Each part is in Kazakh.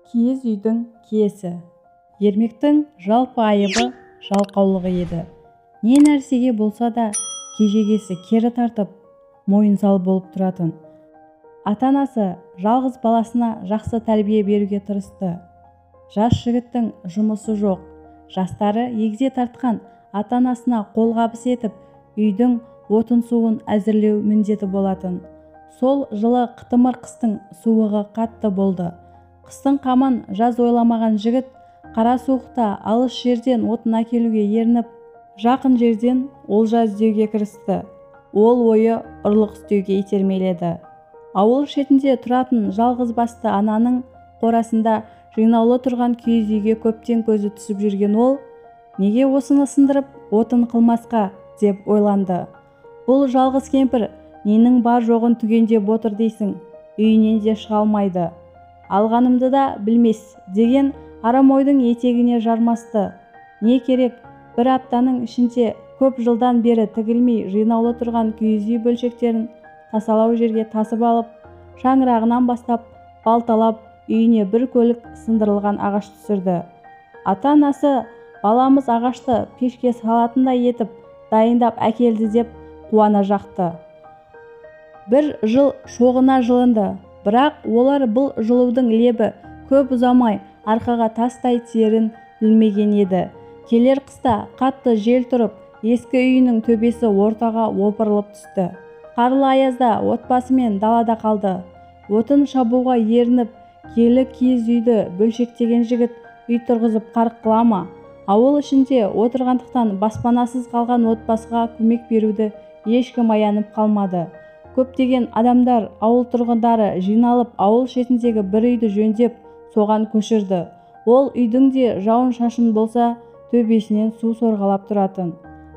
Киіз үйдің киесі. Ермектің жалпы айыбы жалқаулығы еді. Не нәрсеге болса да кежегесі кері тартып, мойынсал болып тұратын. Ата-анасы жалғыз баласына жақсы тәрбие беруге тырысты. Жас жігіттің жұмысы жоқ. Жастары егде тартқан ата-анасына қолғабыс етіп, үйдің отын суын әзірлеу міндеті болатын. Сол жылы қытымыр қыстың суығы қатты болды. Қыстың қамын жаз ойламаған жігіт қара суықта алыс жерден отын әкелуге ерініп, жақын жерден олжа іздеуге кірісті. Ол ойы ұрлық істеуге итермеледі. Ауыл шетінде тұратын жалғыз басты ананың қорасында жинаулы тұрған киіз үйге көптен көзі түсіп жүрген ол, неге осыны сындырып отын қылмасқа деп ойланды. Бұл жалғыз кемпір ненің бар жоғын түгендеп отыр дейсің, үйінен де шыға алмайды. Алғанымды да білмес деген арам ойдың етегіне жармасты. Не керек, бір аптаның ішінде көп жылдан бері тігілмей жинаулы тұрған киіз үй бөлшектерін тасалау жерге тасып алып, шаңырағынан бастап балталап үйіне бір көлік сындырылған ағаш түсірді. Ата-анасы баламыз ағашты пешке салатындай етіп дайындап әкелді деп қуана жақты. Бір жыл шоғына жылынды, бірақ олар бұл жылудың лебі көп ұзамай арқаға тастай тиерін білмеген еді. Келер қыста қатты жел тұрып, ескі үйінің төбесі ортаға опырылып түсті. Қарлы аязда отбасымен далада қалды. Отын шабуға ерініп, келі киіз үйді бөлшектеген жігіт үй тұрғызып қарық қыла ма? Ауыл ішінде отырғандықтан баспанасыз қалған отбасыға көмек беруді ешкім аянып қалмады. Көптеген адамдар, ауыл тұрғындары жиналып ауыл шетіндегі бір үйді жөндеп, соған көшірді. Ол үйдің де жауын шашын болса, төбесінен су сорғалап тұратын.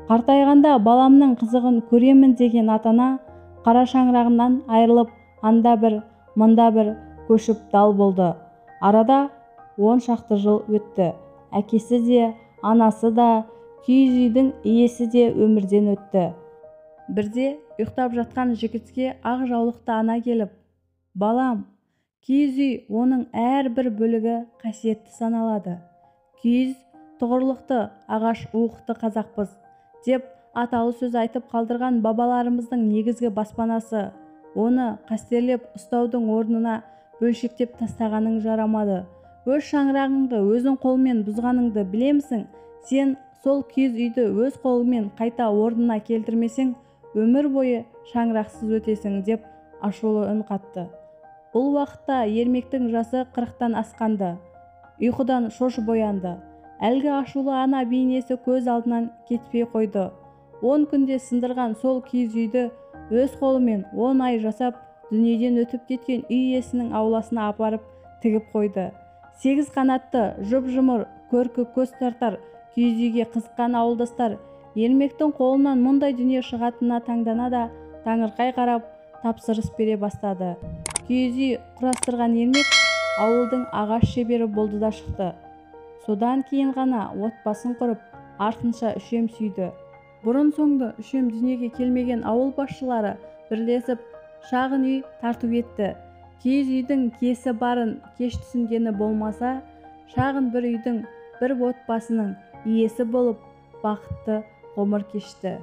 Қартайғанда баламның қызығын көремін деген ата-ана қара шаңырағынан айырылып, анда бір, мында бір көшіп дал болды. Арада 10 шақты жыл өтті. Әкесі де, анасы да, киіз үйдің иесі де өмірден өтті. Бірде ұйықтап жатқан жігітке ақ жаулықты ана келіп, «Балам, киіз үй оның әрбір бөлігі қасиетті саналады. Киіз тұғырлықты, ағаш уықты қазақпыз» деп аталы сөз айтып қалдырған бабаларымыздың негізгі баспанасы. Оны қастерлеп ұстаудың орнына бөлшектеп тастағаның жарамады. Өз шаңырағыңды өзің қолмен бұзғаныңды білемісің? Сен сол киіз үйді өз қолымен қайта орнына келтірмесең, өмір бойы шаңырақсыз өтесің деп ашулы үн қатты. Бұл уақытта Ермектің жасы 40-тан асқанды. Ұйқыдан шошып оянды. Әлгі ашулы ана бейнесі көз алдынан кетпей қойды. 10 күнде сындырған сол киіз үйді өз қолымен 10 ай жасап, дүниеден өтіп кеткен үй иесінің ауласына апарып тігіп қойды. 8 қанатты, жұп-жұмыр, көркі көз тартар киіз үйге қызыққан ауылдастар Ермектің қолынан мұндай дүние шығатынына таңдана да таңырқай қарап тапсырыс бере бастады. Киіз үй құрастырған Ермек ауылдың ағаш шебері болды да шықты. Содан кейін ғана отбасын құрып, артынша үшем сүйді. Бұрын-соңды үшем дүниеге келмеген ауыл басшылары бірлесіп шағын үй тарту етті. Киіз үйдің киесі барын кеш түсінгені болмаса, шағын бір үйдің, бір отбасының иесі болып бақытты ғұмыр кешті.